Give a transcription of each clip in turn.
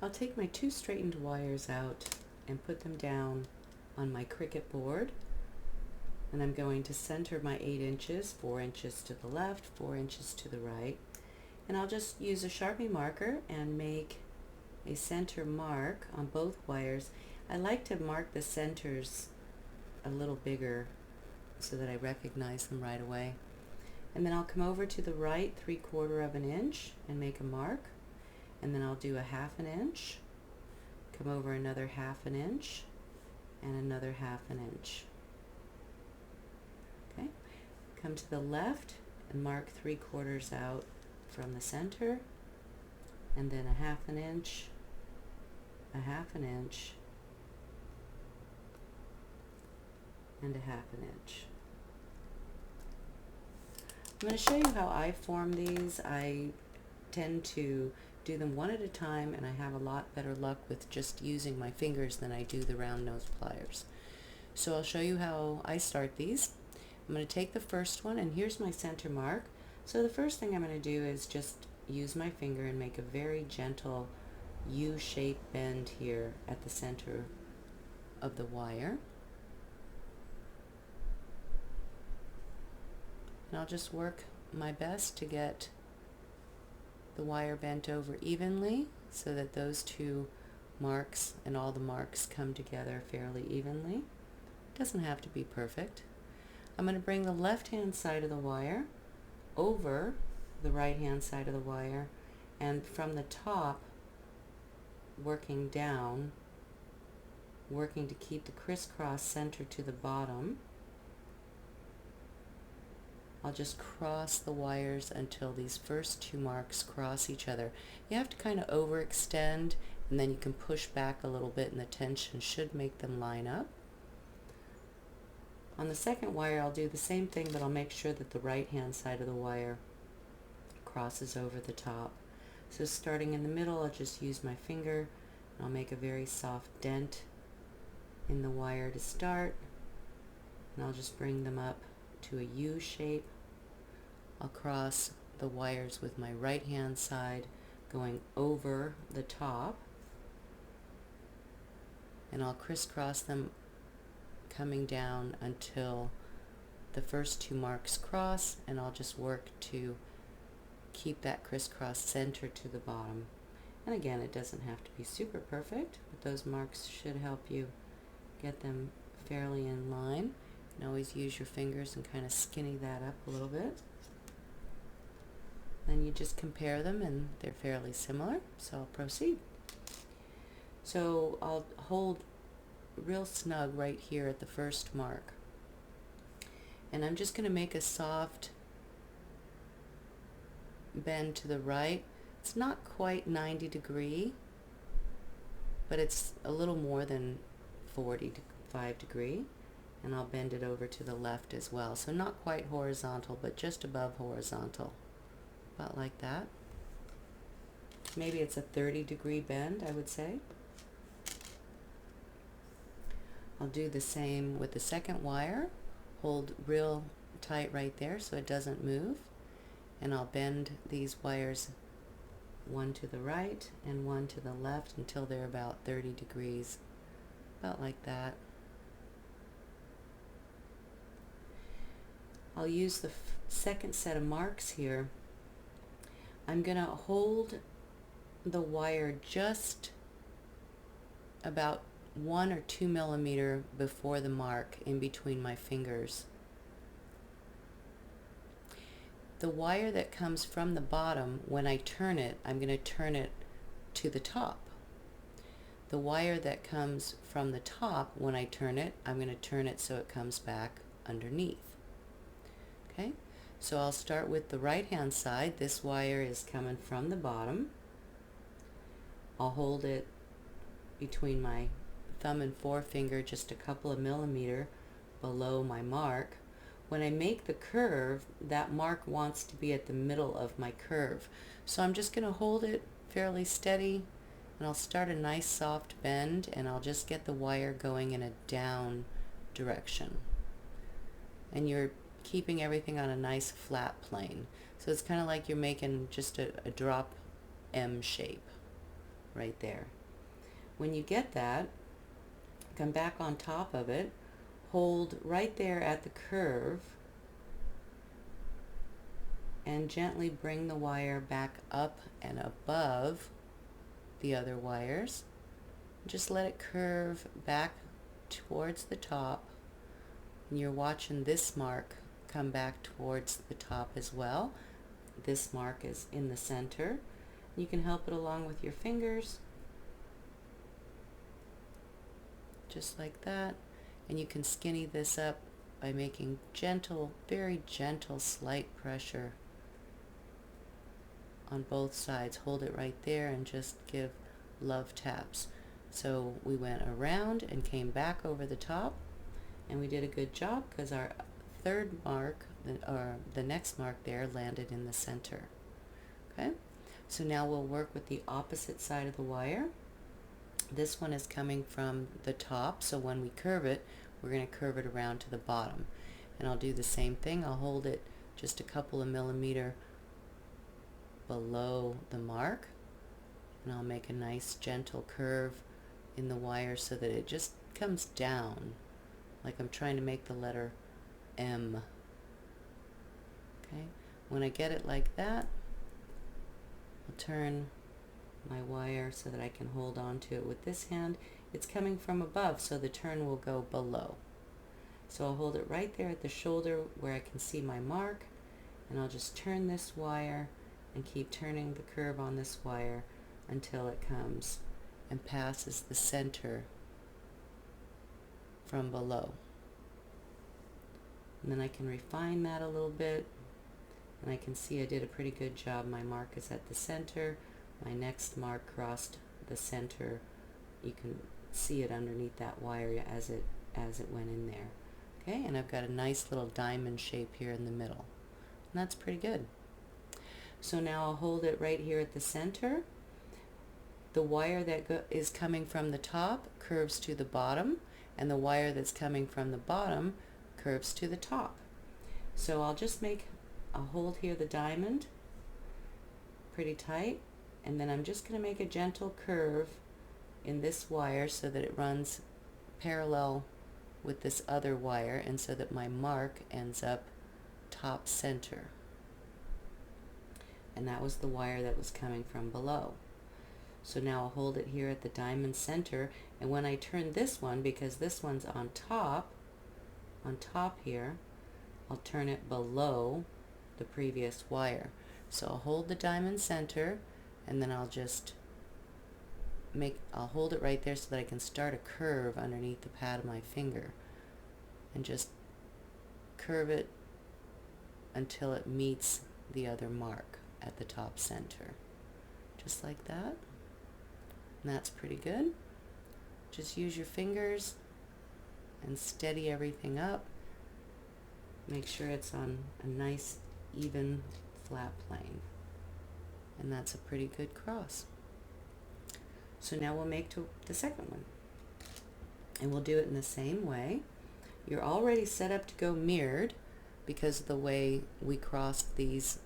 I'll take my two straightened wires out and put them down on my Cricut board, and I'm going to center my 8 inches, 4 inches to the left, 4 inches to the right, and I'll just use a Sharpie marker and make a center mark on both wires. I like to mark the centers a little bigger so that I recognize them right away. And then I'll come over to the right 3/4 of an inch and make a mark, and then I'll do a 1/2 inch, come over another 1/2 inch, and another 1/2 inch. Okay, come to the left and mark 3/4 out from the center, and then a 1/2 inch, a 1/2 inch, and a 1/2 inch. I'm going to show you how I form these. I tend to do them one at a time, and I have a lot better luck with just using my fingers than I do the round nose pliers. So I'll show you how I start these. I'm going to take the first one, and here's my center mark. So the first thing I'm going to do is just use my finger and make a very gentle U-shaped bend here at the center of the wire. And I'll just work my best to get the wire bent over evenly so that those two marks and all the marks come together fairly evenly. It doesn't have to be perfect. I'm going to bring the left hand side of the wire over the right hand side of the wire, and from the top working down, working to keep the crisscross center to the bottom. I'll just cross the wires until these first two marks cross each other. You have to kind of overextend, and then you can push back a little bit, and the tension should make them line up. On the second wire, I'll do the same thing, but I'll make sure that the right hand side of the wire crosses over the top. So starting in the middle, I'll just use my finger, and I'll make a very soft dent in the wire to start, and I'll just bring them up to a U shape. I'll cross the wires with my right hand side going over the top, and I'll crisscross them coming down until the first two marks cross, and I'll just work to keep that crisscross center to the bottom. And again, it doesn't have to be super perfect, but those marks should help you get them fairly in line. You can always use your fingers and kind of skinny that up a little bit. Then you just compare them, and they're fairly similar, so I'll proceed. So I'll hold real snug right here at the first mark, and I'm just going to make a soft bend to the right. It's not quite 90 degree, but it's a little more than 45 degree. And I'll bend it over to the left as well. So not quite horizontal, but just above horizontal. About like that. Maybe it's a 30-degree bend, I would say. I'll do the same with the second wire. Hold real tight right there so it doesn't move. And I'll bend these wires one to the right and one to the left until they're about 30 degrees. About like that. I'll use the second set of marks here. I'm going to hold the wire just about 1 or 2 millimeter before the mark in between my fingers. The wire that comes from the bottom, when I turn it, I'm going to turn it to the top. The wire that comes from the top, when I turn it, I'm going to turn it so it comes back underneath. Okay, so I'll start with the right hand side. This wire is coming from the bottom. I'll hold it between my thumb and forefinger just a couple of millimeters below my mark. When I make the curve, that mark wants to be at the middle of my curve. So I'm just going to hold it fairly steady, and I'll start a nice soft bend, and I'll just get the wire going in a down direction. And you're keeping everything on a nice flat plane. So it's kind of like you're making just a drop M shape right there. When you get that, come back on top of it, hold right there at the curve, and gently bring the wire back up and above the other wires. Just let it curve back towards the top. And you're watching this mark come back towards the top as well. This mark is in the center. You can help it along with your fingers, just like that. And you can skinny this up by making gentle, very gentle, slight pressure on both sides. Hold it right there and just give love taps. So we went around and came back over the top, and we did a good job because our third mark, or the next mark there, landed in the center. Okay, so now we'll work with the opposite side of the wire. This one is coming from the top, so when we curve it, we're going to curve it around to the bottom. And I'll do the same thing. I'll hold it just a couple of millimeters below the mark, and I'll make a nice gentle curve in the wire so that it just comes down, like I'm trying to make the letter M. Okay, when I get it like that, I'll turn my wire so that I can hold on to it with this hand. It's coming from above, so the turn will go below. So I'll hold it right there at the shoulder where I can see my mark, and I'll just turn this wire and keep turning the curve on this wire until it comes and passes the center from below. And then I can refine that a little bit, and I can see I did a pretty good job. My mark is at the center. My next mark crossed the center. You can see it underneath that wire as it went in there. Okay, and I've got a nice little diamond shape here in the middle. And that's pretty good. So now I'll hold it right here at the center. The wire that is coming from the top curves to the bottom, and the wire that's coming from the bottom curves to the top. So I'll just I'll hold here the diamond pretty tight, and then I'm just going to make a gentle curve in this wire so that it runs parallel with this other wire, and so that my mark ends up top center. And that was the wire that was coming from below. So now I'll hold it here at the diamond center, and when I turn this one, because this one's on top here, I'll turn it below the previous wire. So I'll hold the diamond center, and then I'll hold it right there so that I can start a curve underneath the pad of my finger, and just curve it until it meets the other mark at the top center, just like that. And that's pretty good. Just use your fingers and steady everything up. Make sure it's on a nice even flat plane, and that's a pretty good cross. So now we'll make to the second one, and we'll do it in the same way. You're already set up to go mirrored because of the way we crossed these,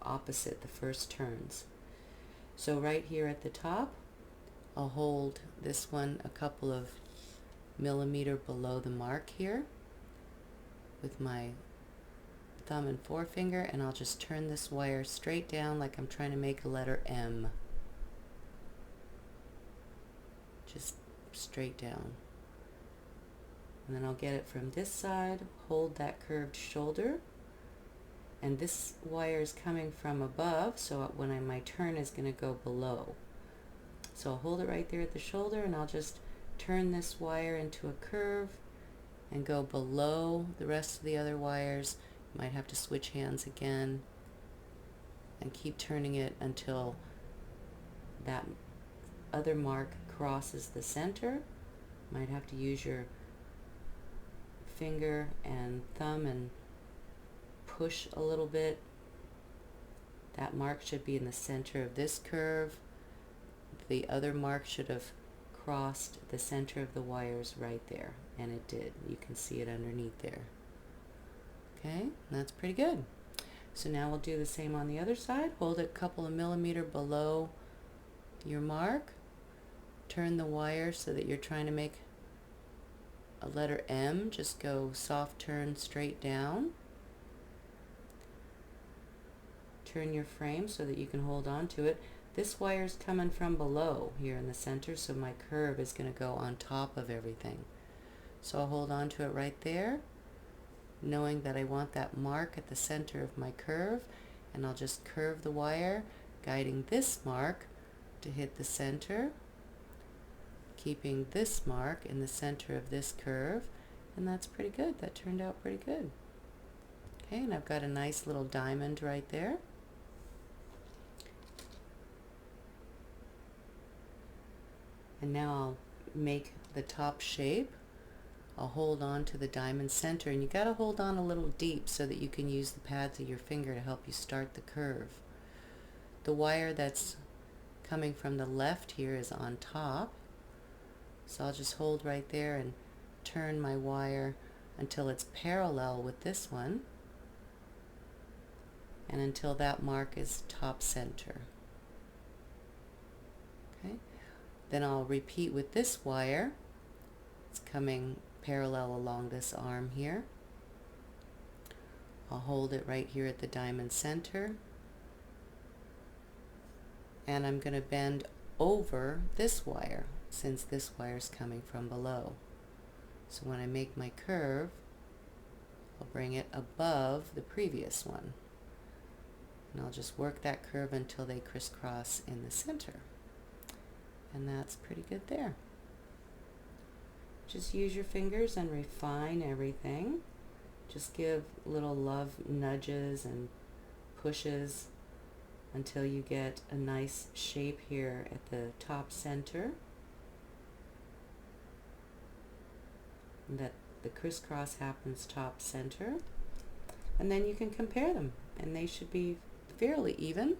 opposite the first turns. So right here at the top, I'll hold this one a couple of millimeters below the mark here with my thumb and forefinger, and I'll just turn this wire straight down like I'm trying to make a letter M. Just straight down. And then I'll get it from this side, hold that curved shoulder, and this wire is coming from above, so when my turn is going to go below. So I'll hold it right there at the shoulder, and I'll just turn this wire into a curve and go below the rest of the other wires. You might have to switch hands again and keep turning it until that other mark crosses the center. Might have to use your finger and thumb and push a little bit. That mark should be in the center of this curve. The other mark should have crossed the center of the wires right there, and it did. You can see it underneath there. Okay, that's pretty good. So now we'll do the same on the other side. Hold it a couple of millimeters below your mark, turn the wire so that you're trying to make a letter M. Just go soft turn straight down. Turn your frame so that you can hold on to it. This wire's coming from below here in the center, so my curve is going to go on top of everything. So I'll hold on to it right there, knowing that I want that mark at the center of my curve, and I'll just curve the wire, guiding this mark to hit the center, keeping this mark in the center of this curve, and that's pretty good. That turned out pretty good. Okay, and I've got a nice little diamond right there. And now I'll make the top shape. I'll hold on to the diamond center, and you got to hold on a little deep so that you can use the pads of your finger to help you start the curve. The wire that's coming from the left here is on top, so I'll just hold right there and turn my wire until it's parallel with this one, and until that mark is top center. Okay. Then I'll repeat with this wire. It's coming parallel along this arm here. I'll hold it right here at the diamond center, and I'm going to bend over this wire since this wire is coming from below. So when I make my curve, I'll bring it above the previous one, and I'll just work that curve until they crisscross in the center. And that's pretty good there. Just use your fingers and refine everything. Just give little love nudges and pushes until you get a nice shape here at the top center. And that the crisscross happens top center. And then you can compare them, and they should be fairly even.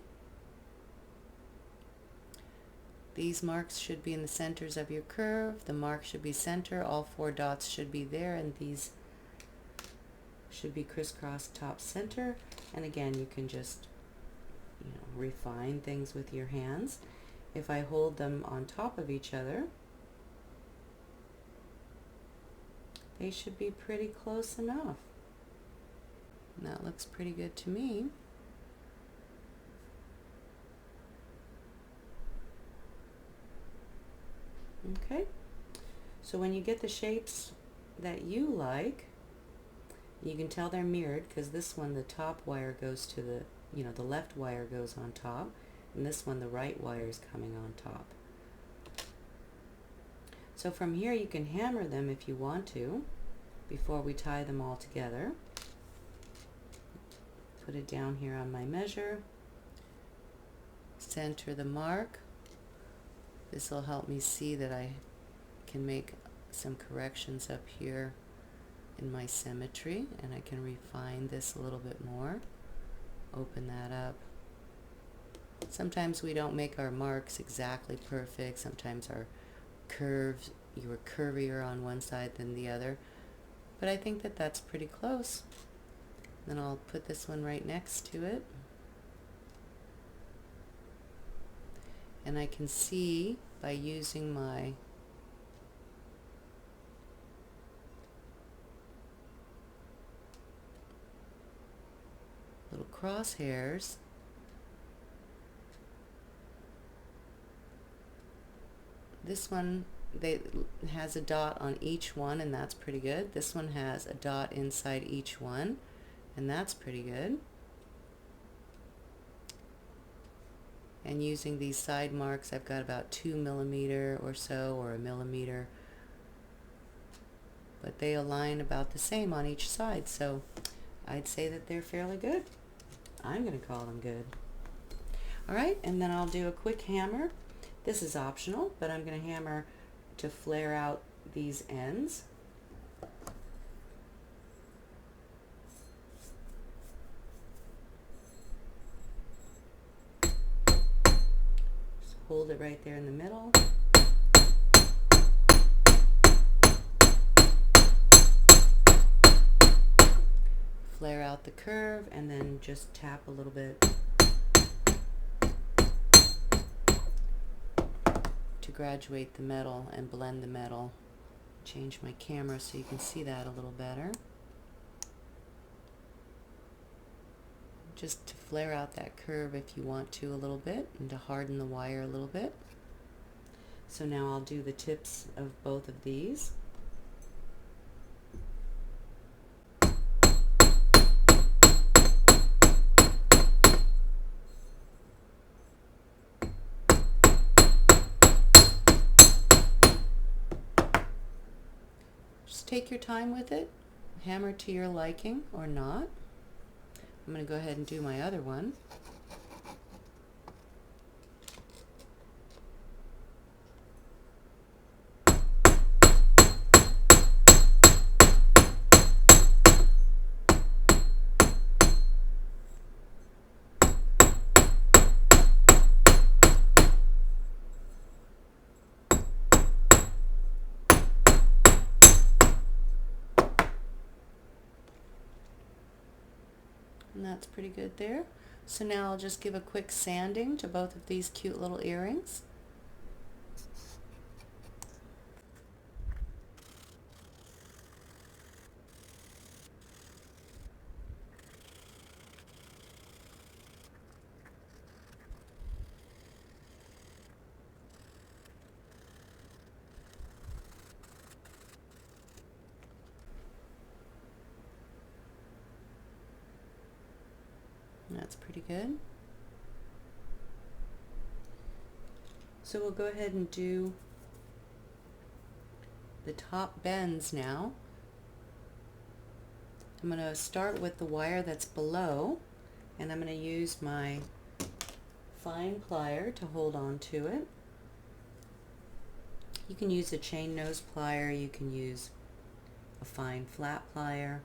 These marks should be in the centers of your curve. The mark should be center. All 4 dots should be there, and these should be crisscross top center. And again, you can just, refine things with your hands. If I hold them on top of each other, they should be pretty close enough. And that looks pretty good to me. Okay, so when you get the shapes that you like, you can tell they're mirrored because this one, the top wire goes to the left wire goes on top, and this one, the right wire is coming on top. So from here you can hammer them if you want to before we tie them all together. Put it down here on my measure, center the mark. This will help me see that I can make some corrections up here in my symmetry, and I can refine this a little bit more. Open that up. Sometimes we don't make our marks exactly perfect. Sometimes our curves, you were curvier on one side than the other, but I think that that's pretty close. Then I'll put this one right next to it. And I can see by using my little crosshairs this one has a dot on each one, and that's pretty good. This one has a dot inside each one, and that's pretty good. And using these side marks, I've got about 2 millimeter or so, or a millimeter, but they align about the same on each side, so I'd say that they're fairly good. I'm going to call them good. Alright, and then I'll do a quick hammer. This is optional, but I'm going to hammer to flare out these ends. Hold it right there in the middle. Flare out the curve and then just tap a little bit to graduate the metal and blend the metal. Change my camera so you can see that a little better. Just to flare out that curve if you want to a little bit, and to harden the wire a little bit. So now I'll do the tips of both of these. Just take your time with it, hammer to your liking or not. I'm going to go ahead and do my other one. And that's pretty good there. So now I'll just give a quick sanding to both of these cute little earrings. That's pretty good. So we'll go ahead and do the top bends now. I'm going to start with the wire that's below, and I'm going to use my fine plier to hold on to it. You can use a chain nose plier, you can use a fine flat plier.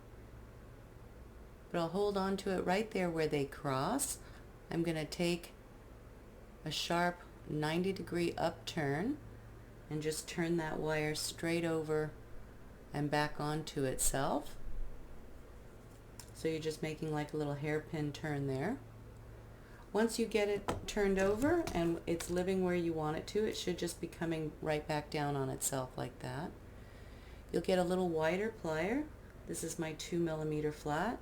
But I'll hold on to it right there where they cross. I'm going to take a sharp 90-degree upturn and just turn that wire straight over and back onto itself. So you're just making like a little hairpin turn there. Once you get it turned over and it's living where you want it to, it should just be coming right back down on itself like that. You'll get a little wider plier. This is my 2mm flat.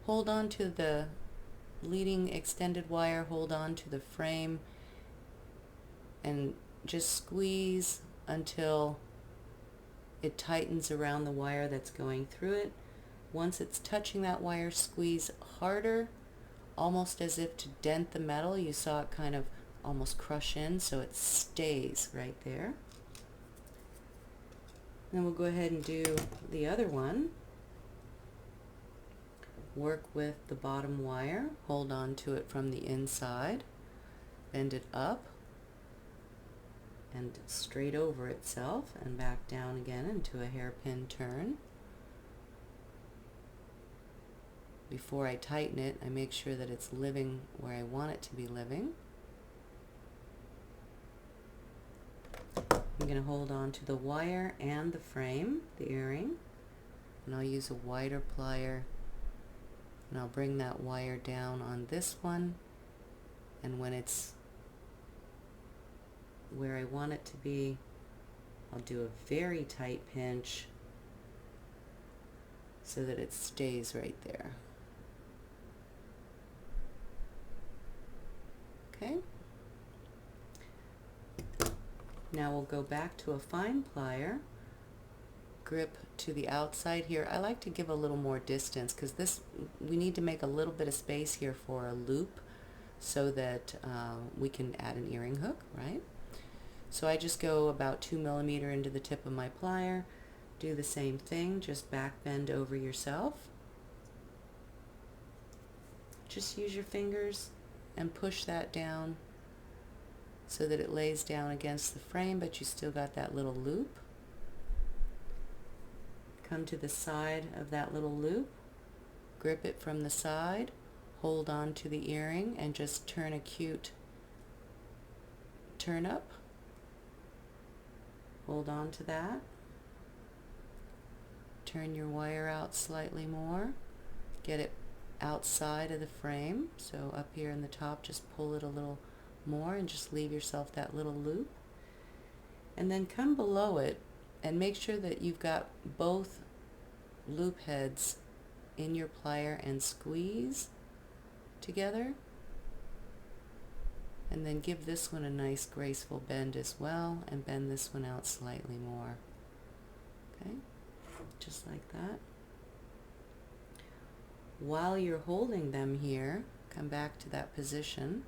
Hold on to the leading extended wire, hold on to the frame, and just squeeze until it tightens around the wire that's going through it. Once it's touching that wire, squeeze harder, almost as if to dent the metal. You saw it kind of almost crush in, so it stays right there. Then we'll go ahead and do the other one. Work with the bottom wire, hold on to it from the inside, bend it up and straight over itself and back down again into a hairpin turn. Before I tighten it, I make sure that it's living where I want it to be living. I'm going to hold on to the wire and the frame, the earring, and I'll use a wider plier. And I'll bring that wire down on this one, and when it's where I want it to be, I'll do a very tight pinch so that it stays right there. Okay. Now we'll go back to a fine plier. Grip to the outside here. I like to give a little more distance because this, we need to make a little bit of space here for a loop so that we can add an earring hook, right? So I just go about 2mm into the tip of my plier, do the same thing, just back bend over yourself. Just use your fingers and push that down so that it lays down against the frame, but you still got that little loop. Come to the side of that little loop, grip it from the side, hold on to the earring, and just turn a cute turn up. Hold on to that. Turn your wire out slightly more. Get it outside of the frame. So up here in the top, just pull it a little more and just leave yourself that little loop. And then come below it and make sure that you've got both loop heads in your plier and squeeze together. And then give this one a nice graceful bend as well, and bend this one out slightly more. Okay, just like that. While you're holding them here, come back to that position.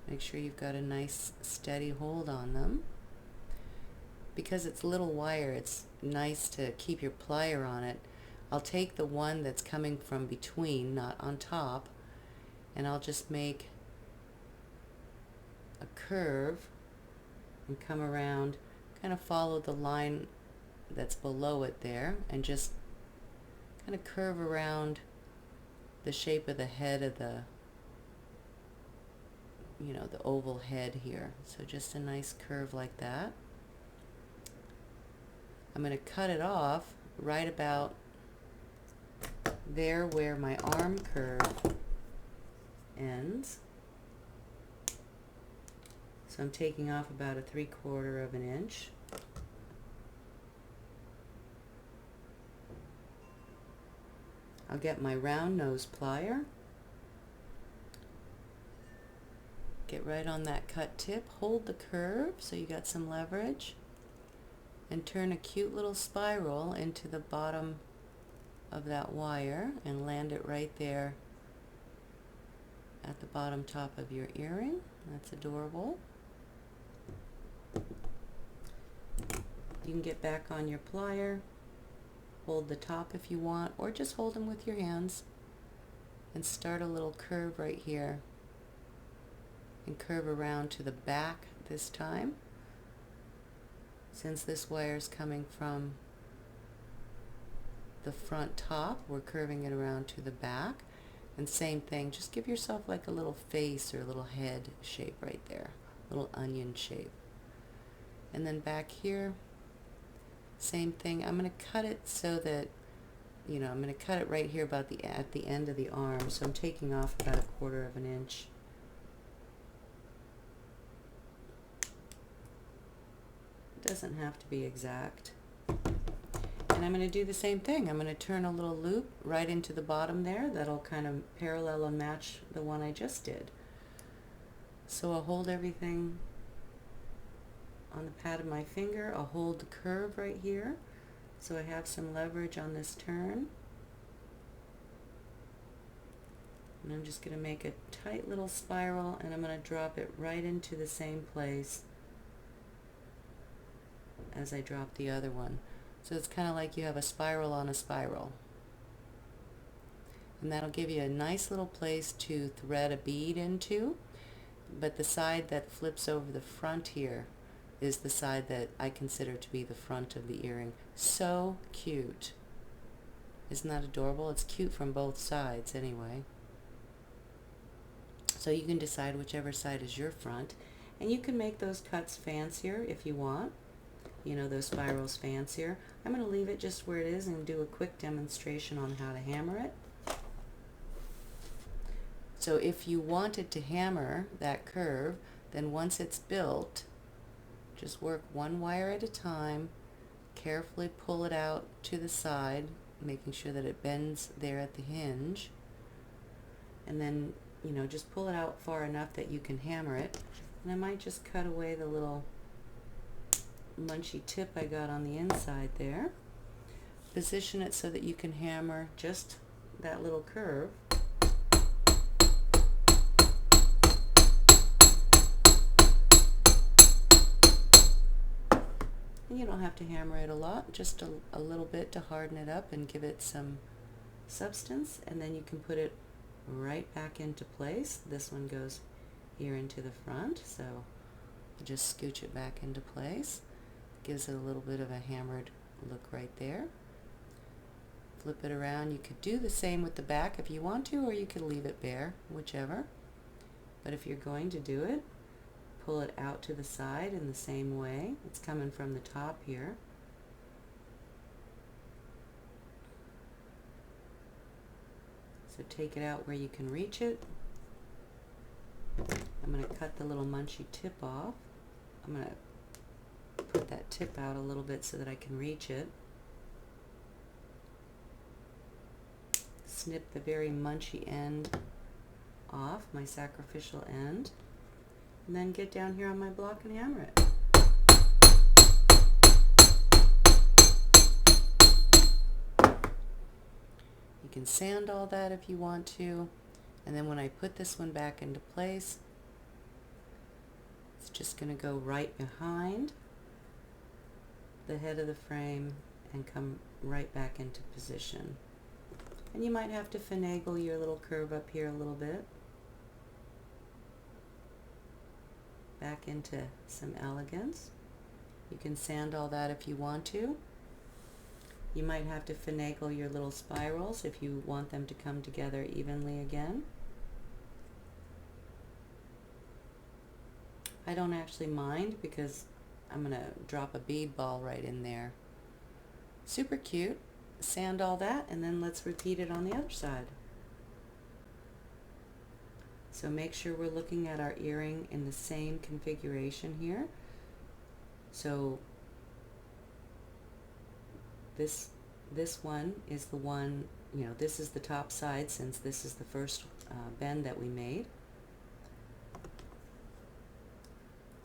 Make sure you've got a nice steady hold on them. Because it's little wire, it's nice to keep your plier on it. I'll take the one that's coming from between, not on top, and I'll just make a curve and come around, kind of follow the line that's below it there, and just kind of curve around the shape of the head of the, you know, the oval head here. So just a nice curve like that. I'm going to cut it off right about there where my arm curve ends. So I'm taking off about a 3/4 of an inch. I'll get my round nose plier, get right on that cut tip, hold the curve so you got some leverage, and turn a cute little spiral into the bottom of that wire and land it right there at the bottom top of your earring. That's adorable. You can get back on your plier, hold the top if you want, or just hold them with your hands and start a little curve right here and curve around to the back this time. Since this wire is coming from the front top, we're curving it around to the back. And same thing, just give yourself like a little face or a little head shape right there, little onion shape. And then back here, same thing. I'm going to cut it so that, you know, I'm going to cut it right here about at the end of the arm. So I'm taking off about a 1/4 of an inch. It doesn't have to be exact. And I'm going to do the same thing. I'm going to turn a little loop right into the bottom there. That'll kind of parallel and match the one I just did. So I'll hold everything on the pad of my finger. I'll hold the curve right here so I have some leverage on this turn. And I'm just going to make a tight little spiral, and I'm going to drop it right into the same place as I dropped the other one. So it's kind of like you have a spiral on a spiral. And that'll give you a nice little place to thread a bead into. But the side that flips over the front here is the side that I consider to be the front of the earring. So cute. Isn't that adorable? It's cute from both sides anyway. So you can decide whichever side is your front. And you can make those cuts fancier if you want. You know, those spirals fancier. I'm going to leave it just where it is and do a quick demonstration on how to hammer it. So if you wanted to hammer that curve, then once it's built, just work one wire at a time, carefully pull it out to the side, making sure that it bends there at the hinge, and then, you know, just pull it out far enough that you can hammer it. And I might just cut away the little munchy tip I got on the inside there. Position it so that you can hammer just that little curve. And you don't have to hammer it a lot, just a little bit to harden it up and give it some substance, and then you can put it right back into place. This one goes here into the front, so I'll just scooch it back into place. Gives it a little bit of a hammered look right there. Flip it around. You could do the same with the back if you want to, or you could leave it bare, whichever. But if you're going to do it, pull it out to the side in the same way. It's coming from the top here. So take it out where you can reach it. I'm going to cut the little munchy tip off. I'm going to put that tip out a little bit so that I can reach it. Snip the very munchy end off, my sacrificial end, and then get down here on my block and hammer it. You can sand all that if you want to, and then when I put this one back into place, it's just going to go right behind the head of the frame and come right back into position. And you might have to finagle your little curve up here a little bit, back into some elegance. You can sand all that if you want to. You might have to finagle your little spirals if you want them to come together evenly again. I don't actually mind because I'm going to drop a bead ball right in there. Super cute. Sand all that, and then let's repeat it on the other side. So make sure we're looking at our earring in the same configuration here. So this one is the one, you know, this is the top side since this is the first bend that we made.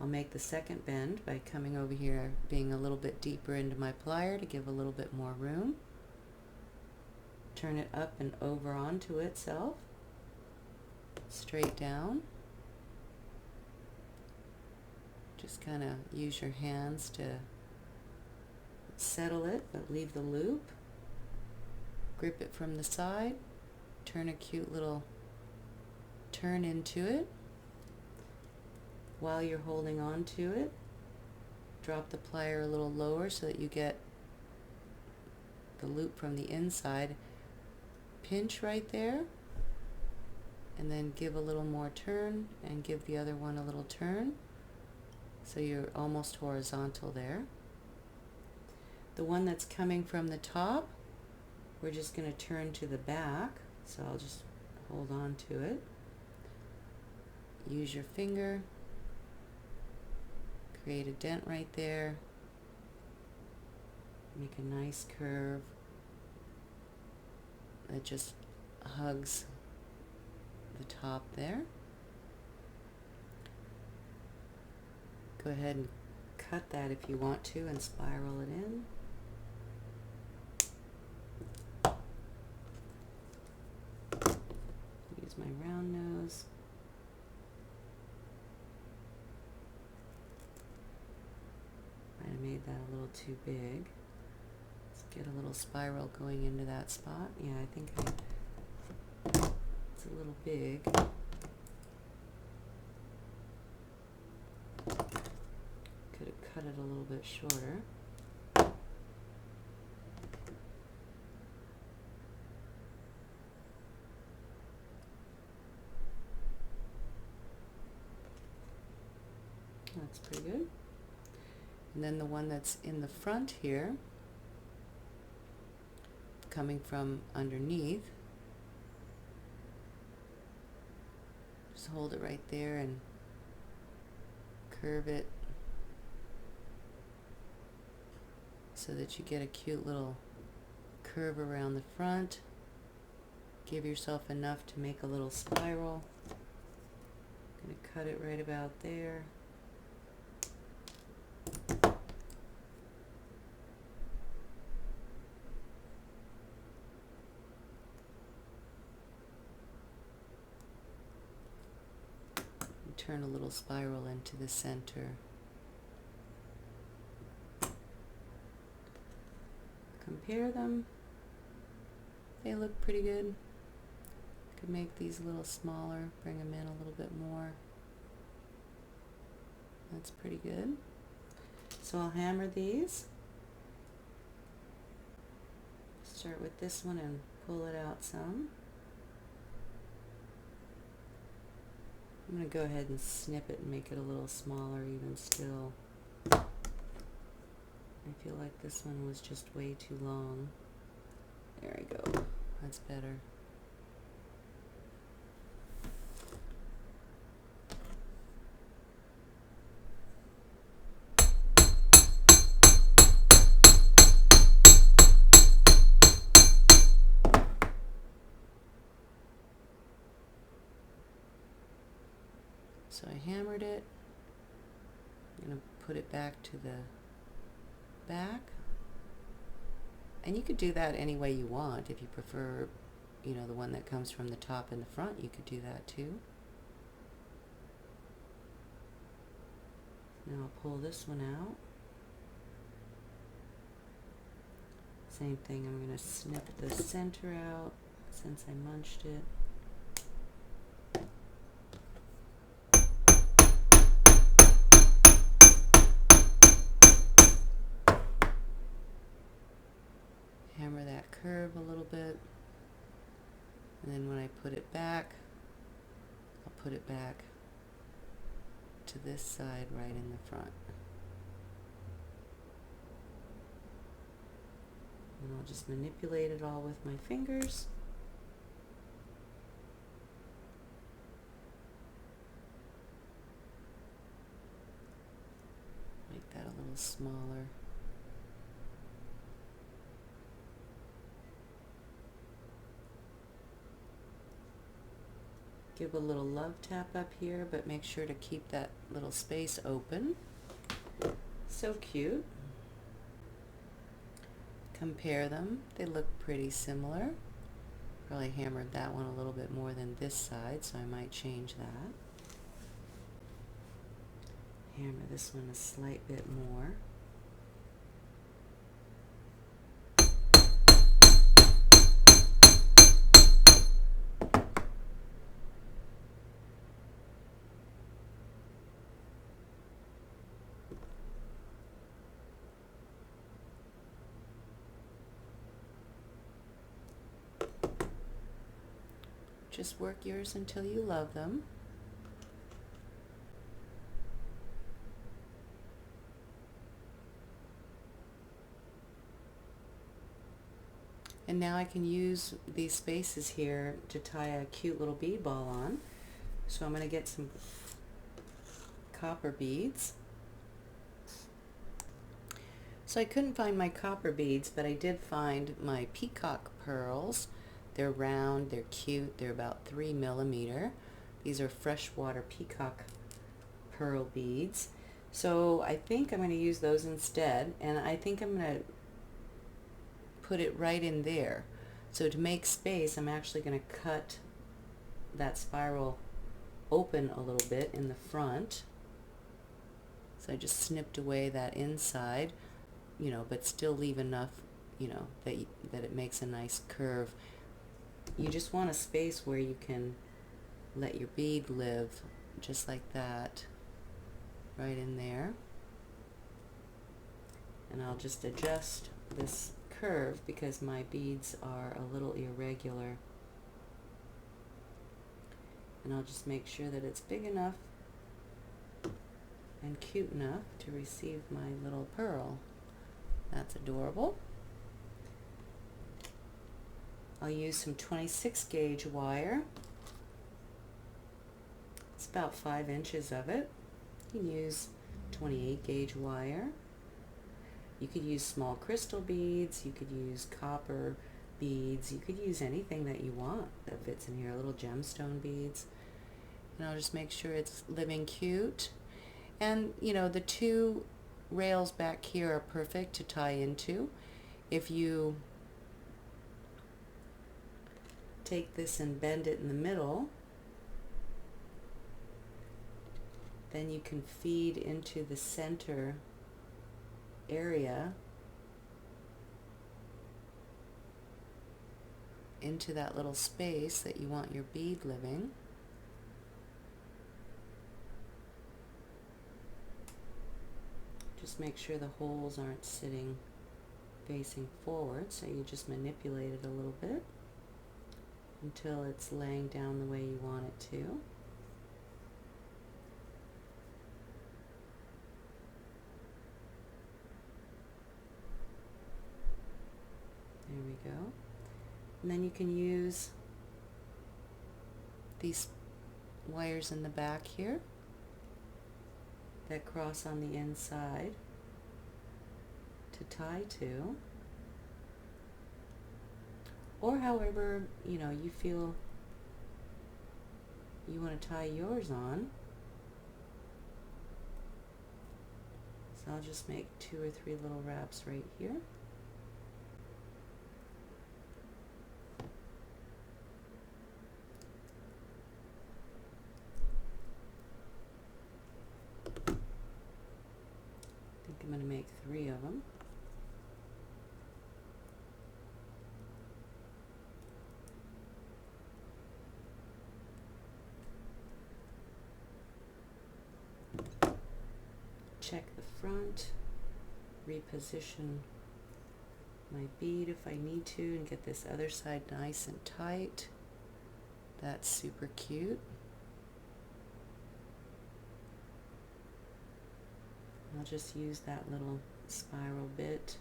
I'll make the second bend by coming over here, being a little bit deeper into my plier to give a little bit more room. Turn it up and over onto itself, straight down. Just kind of use your hands to settle it, but leave the loop. Grip it from the side, turn a cute little turn into it. While you're holding on to it, drop the plier a little lower so that you get the loop from the inside. Pinch right there, and then give a little more turn, and give the other one a little turn, so you're almost horizontal there. The one that's coming from the top, we're just going to turn to the back, so I'll just hold on to it. Use your finger, create a dent right there, make a nice curve that just hugs the top there. Go ahead and cut that if you want to and spiral it in. Use my round nose. Might have made that a little too big. Get a little spiral going into that spot. Yeah, I think it's a little big. Could have cut it a little bit shorter. That's pretty good. And then the one that's in the front here, coming from underneath, just hold it right there and curve it so that you get a cute little curve around the front. Give yourself enough to make a little spiral. I'm going to cut it right about there. Turn a little spiral into the center. Compare them. They look pretty good. Could make these a little smaller, bring them in a little bit more. That's pretty good. So I'll hammer these. Start with this one and pull it out some. I'm going to go ahead and snip it and make it a little smaller even still. I feel like this one was just way too long. There we go. That's better. So I hammered it. I'm going to put it back to the back. And you could do that any way you want. If you prefer, you know, the one that comes from the top and the front, you could do that too. Now I'll pull this one out. Same thing, I'm going to snip the center out since I munched it. Hammer that curve a little bit, and then when I put it back, I'll put it back to this side right in the front. And I'll just manipulate it all with my fingers. Make that a little smaller. Give a little love tap up here, but make sure to keep that little space open. So cute. Compare them. They look pretty slight. Probably hammered that one a little bit more than this side, so I might change that. Hammer this one a slight bit more. Just work yours until you love them. And now I can use these spaces here to tie a cute little bead ball on. So I'm going to get some copper beads. So I couldn't find my copper beads, but I did find my Peacock Pearls. They're round, they're cute, they're about 3 millimeter. These are freshwater Peacock Pearl beads. So I think I'm going to use those instead, and I think I'm going to put it right in there. So to make space, I'm actually going to cut that spiral open a little bit in the front. So I just snipped away that inside, you know, but still leave enough, you know, that it makes a nice curve. You just want a space where you can let your bead live, just like that, right in there. And I'll just adjust this curve because my beads are a little irregular. And I'll just make sure that it's big enough and cute enough to receive my little pearl. That's adorable. I'll use some 26 gauge wire. It's about 5 inches of it. You can use 28 gauge wire. You could use small crystal beads. You could use copper beads. You could use anything that you want that fits in here, little gemstone beads. And I'll just make sure it's living cute. And you know, the 2 rails back here are perfect to tie into. If you take this and bend it in the middle, then you can feed into the center area, into that little space that you want your bead living. Just make sure the holes aren't sitting facing forward, so you just manipulate it a little bit until it's laying down the way you want it to. There we go. And then you can use these wires in the back here that cross on the inside to tie to, or however, you know, you feel you want to tie yours on. So I'll just make 2 or 3 little wraps right here. I think I'm going to make 3 of them. Check the front, reposition my bead if I need to, and get this other side nice and tight. That's super cute. I'll just use that little spiral bit.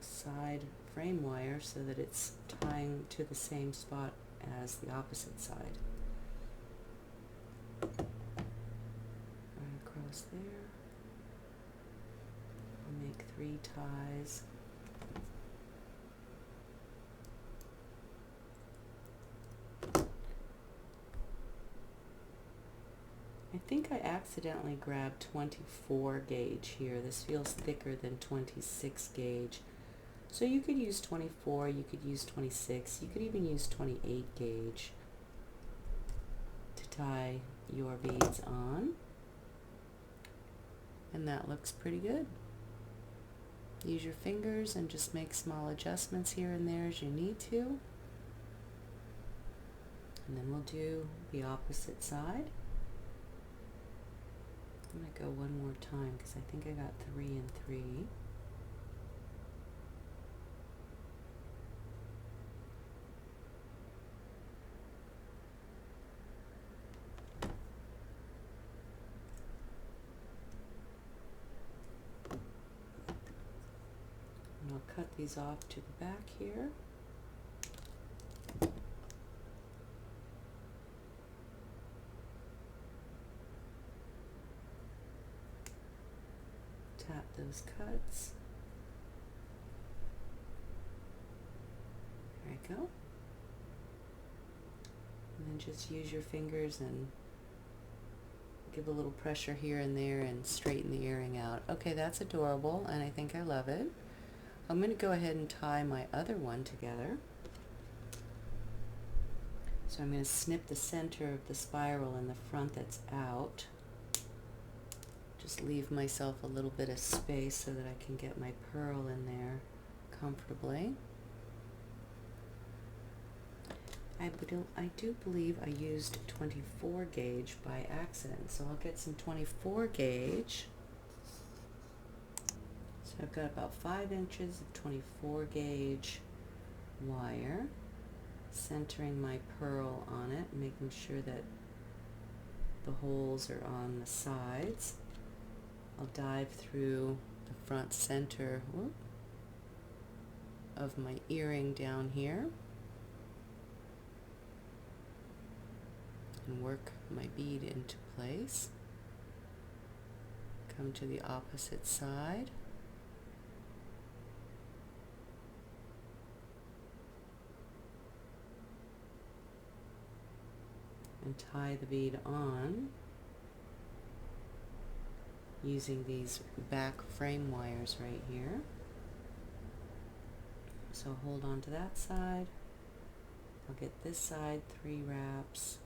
Side frame wire so that it's tying to the same spot as the opposite side. Right across there. I'll make 3 ties. I think I accidentally grabbed 24 gauge here. This feels thicker than 26 gauge. So you could use 24, you could use 26, you could even use 28 gauge to tie your beads on. And that looks pretty good. Use your fingers and just make small adjustments here and there as you need to. And then we'll do the opposite side. I'm going to go one more time because I think I got 3 and 3. And I'll cut these off to the back here. Tap those cuts. There we go. And then just use your fingers and give a little pressure here and there and straighten the earring out. Okay, that's adorable, and I think I love it. I'm going to go ahead and tie my other one together. So I'm going to snip the center of the spiral in the front that's out. Just leave myself a little bit of space so that I can get my pearl in there comfortably. I do believe I used 24 gauge by accident, so I'll get some 24 gauge. So I've got about 5 inches of 24 gauge wire, centering my pearl on it, making sure that the holes are on the sides. I'll dive through the front center of my earring down here and work my bead into place. Come to the opposite side. And tie the bead on using these back frame wires right here. So hold on to that side. I'll get this side 3 wraps.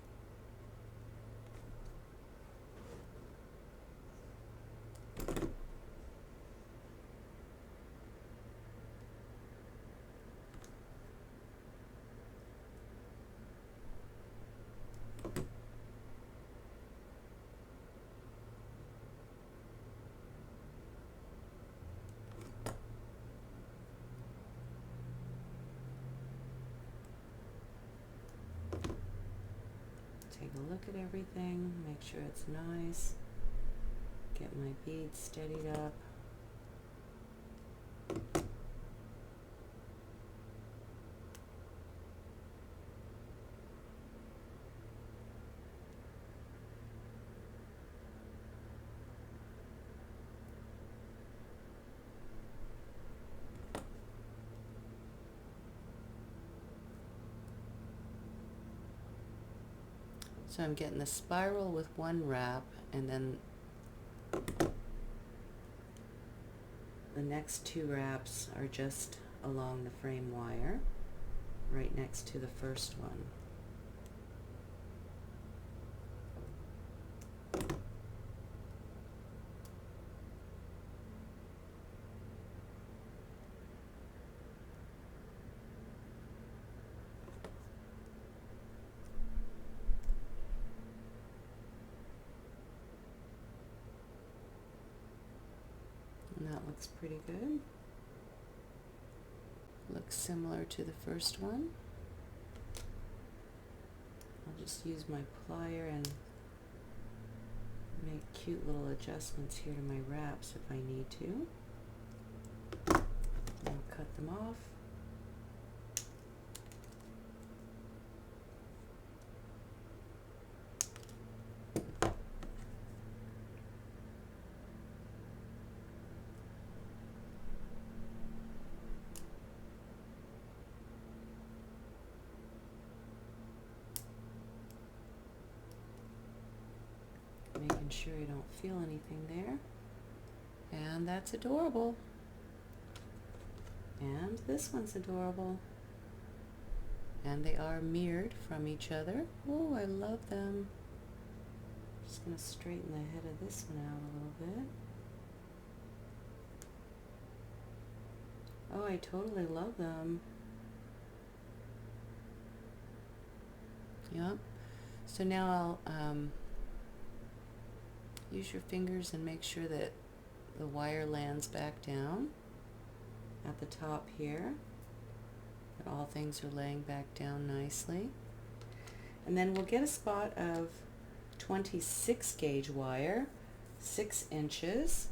Take a look at everything, make sure it's nice, get my beads steadied up. So I'm getting the spiral with one wrap, and then the next two wraps are just along the frame wire, right next to the first one. And that looks pretty good. Looks similar to the first one. I'll just use my plier and make cute little adjustments here to my wraps if I need to. I'll cut them off. Making sure you don't feel anything there. And that's adorable. And this one's adorable. And they are mirrored from each other. Oh, I love them. Just going to straighten the head of this one out a little bit. Oh, I totally love them. Yep. So now I'll use your fingers and make sure that the wire lands back down at the top here. That all things are laying back down nicely. And then we'll get a spot of 26 gauge wire, 6 inches.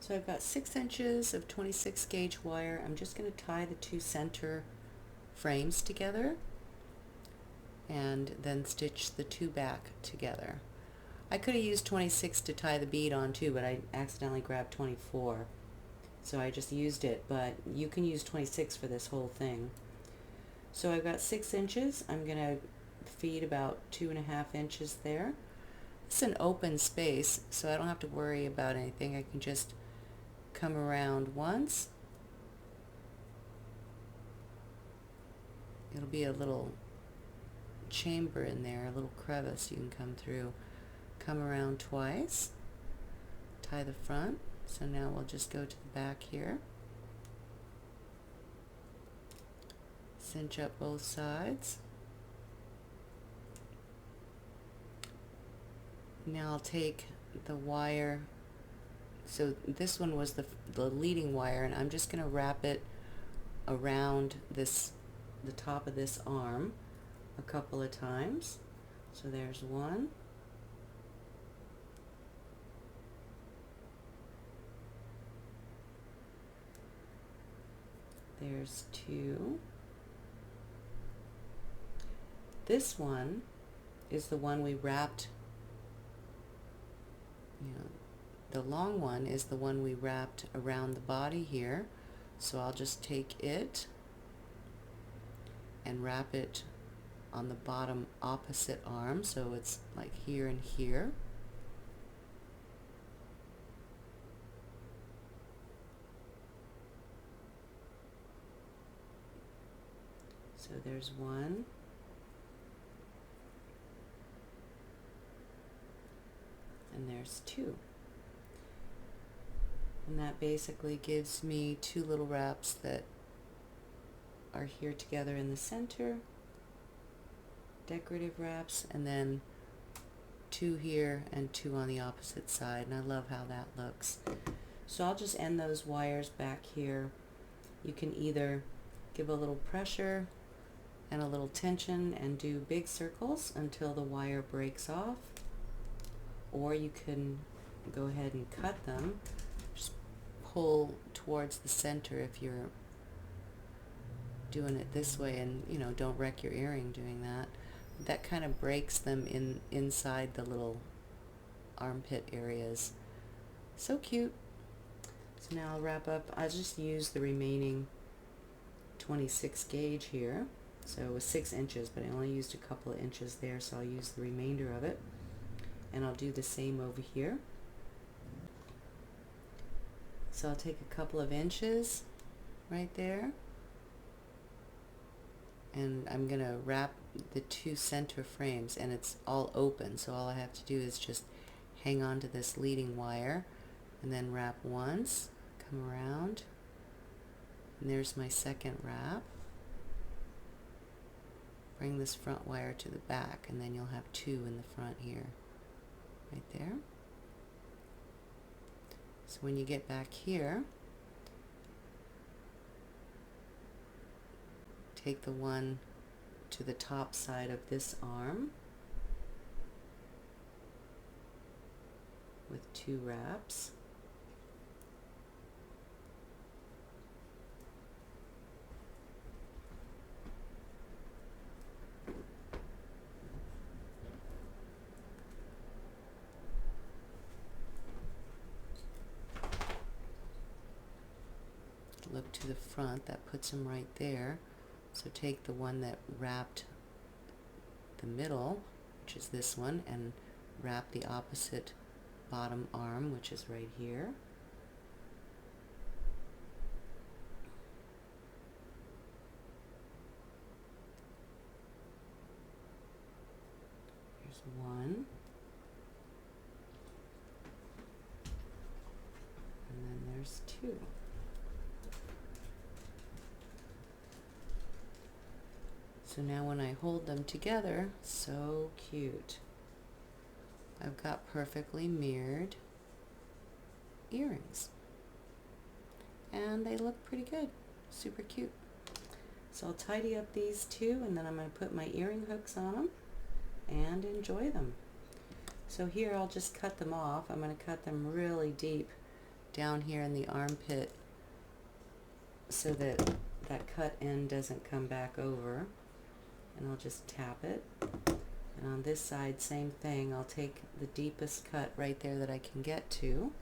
So I've got 6 inches of 26 gauge wire. I'm just going to tie the two center frames together and then stitch the two back together. I could have used 26 to tie the bead on too, but I accidentally grabbed 24. So I just used it, but you can use 26 for this whole thing. So I've got 6 inches. I'm going to feed about 2.5 inches there. It's an open space, so I don't have to worry about anything. I can just come around once. It'll be a little chamber in there, a little crevice you can come through. Come around twice, tie the front. So now we'll just go to the back here, cinch up both sides. Now I'll take the wire, so this one was the leading wire, and I'm just going to wrap it around this, the top of this arm a couple of times. So there's one. There's two. This one is the one we wrapped, the long one is the one we wrapped around the body here. So I'll just take it and wrap it on the bottom opposite arm, so it's like here and here. So there's one. And there's two. And that basically gives me two little wraps that are here together in the center. Decorative wraps, and then two here and two on the opposite side. And I love how that looks. So I'll just end those wires back here. You can either give a little pressure and a little tension and do big circles until the wire breaks off, or you can go ahead and cut them. Just pull towards the center if you're doing it this way, and don't wreck your earring doing that. That kind of breaks them inside the little armpit areas. So cute. So now I'll wrap up. I'll just use the remaining 26 gauge here. So it was 6 inches, but I only used a couple of inches there, so I'll use the remainder of it. And I'll do the same over here. So I'll take a couple of inches right there, and I'm going to wrap the 2 center frames, and it's all open, so all I have to do is just hang on to this leading wire and then wrap once, come around, and there's my second wrap. Bring this front wire to the back, and then you'll have 2 in the front here, right there. So when you get back here, take the one to the top side of this arm with 2 wraps. Look to the front, that puts them right there. So take the one that wrapped the middle, which is this one, and wrap the opposite bottom arm, which is right here. Here's one. And then there's 2. So now when I hold them together, so cute. I've got perfectly mirrored earrings. And they look pretty good, super cute. So I'll tidy up these 2, and then I'm going to put my earring hooks on them and enjoy them. So here I'll just cut them off. I'm going to cut them really deep down here in the armpit so that that cut end doesn't come back over. And I'll just tap it. And on this side, same thing. I'll take the deepest cut right there that I can get to,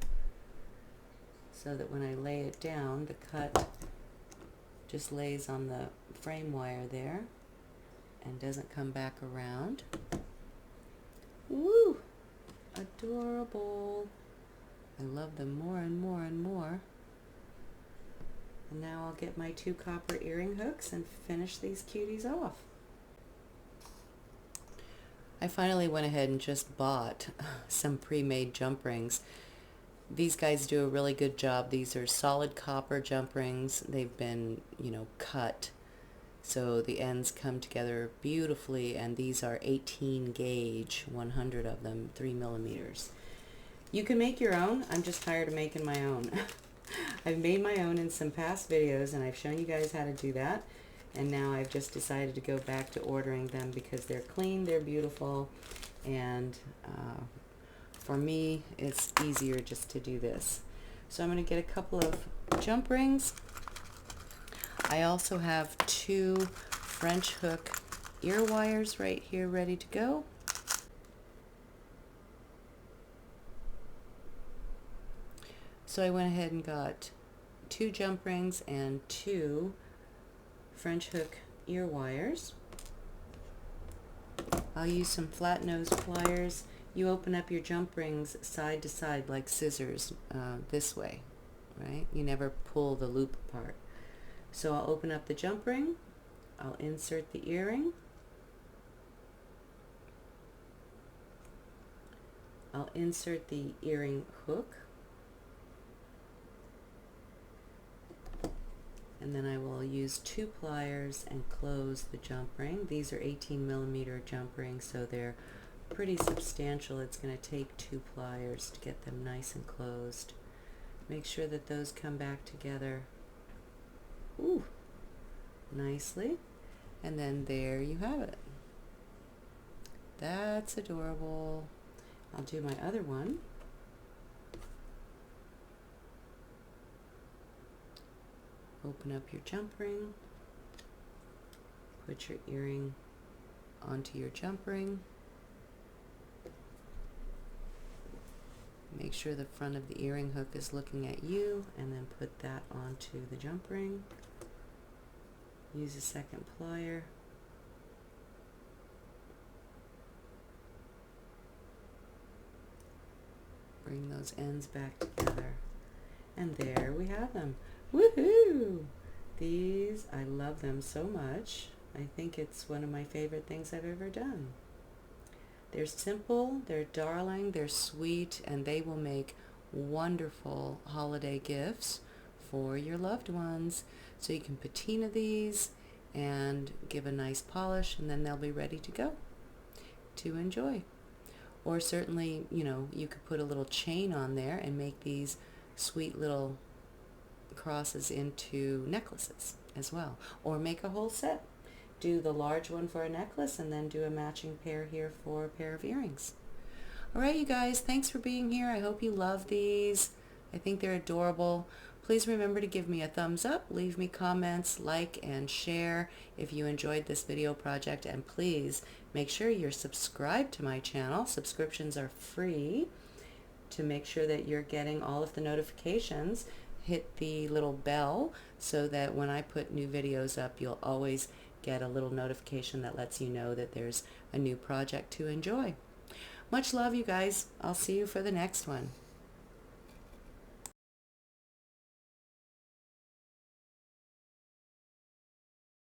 so that when I lay it down, the cut just lays on the frame wire there and doesn't come back around. Woo! Adorable. I love them more and more and more. And now I'll get my 2 copper earring hooks and finish these cuties off. I finally went ahead and just bought some pre-made jump rings. These guys do a really good job. These are solid copper jump rings. They've been, cut, so the ends come together beautifully, and these are 18 gauge, 100 of them, 3 millimeters. You can make your own. I'm just tired of making my own. I've made my own in some past videos, and I've shown you guys how to do that. And now I've just decided to go back to ordering them because they're clean, they're beautiful, and for me it's easier just to do this. So I'm going to get a couple of jump rings. I also have 2 French hook ear wires right here ready to go. So I went ahead and got 2 jump rings and 2 French hook ear wires. I'll use some flat nose pliers. You open up your jump rings side to side like scissors, this way, right? You never pull the loop apart. So I'll open up the jump ring, I'll insert the earring, I'll insert the earring hook, and then I will use 2 pliers and close the jump ring. These are 18 millimeter jump rings, so they're pretty substantial. It's going to take 2 pliers to get them nice and closed. Make sure that those come back together nicely, and then there you have it. That's adorable. I'll do my other one. Open up your jump ring, put your earring onto your jump ring, make sure the front of the earring hook is looking at you, and then put that onto the jump ring. Use a second plier, bring those ends back together. And there we have them. Woohoo! These, I love them so much. I think it's one of my favorite things I've ever done. They're simple, they're darling, they're sweet, and they will make wonderful holiday gifts for your loved ones. So you can patina these and give a nice polish, and then they'll be ready to go to enjoy. Or certainly, you know, you could put a little chain on there and make these sweet little crosses into necklaces as well. Or make a whole set. Do the large one for a necklace and then do a matching pair here for a pair of earrings. All right, you guys, thanks for being here. I hope you love these. I think they're adorable. Please remember to give me a thumbs up, leave me comments, like, and share if you enjoyed this video project. And please make sure you're subscribed to my channel. Subscriptions are free. To make sure that you're getting all of the notifications, hit the little bell so that when I put new videos up, you'll always get a little notification that lets you know that there's a new project to enjoy. Much love, you guys. I'll see you for the next one.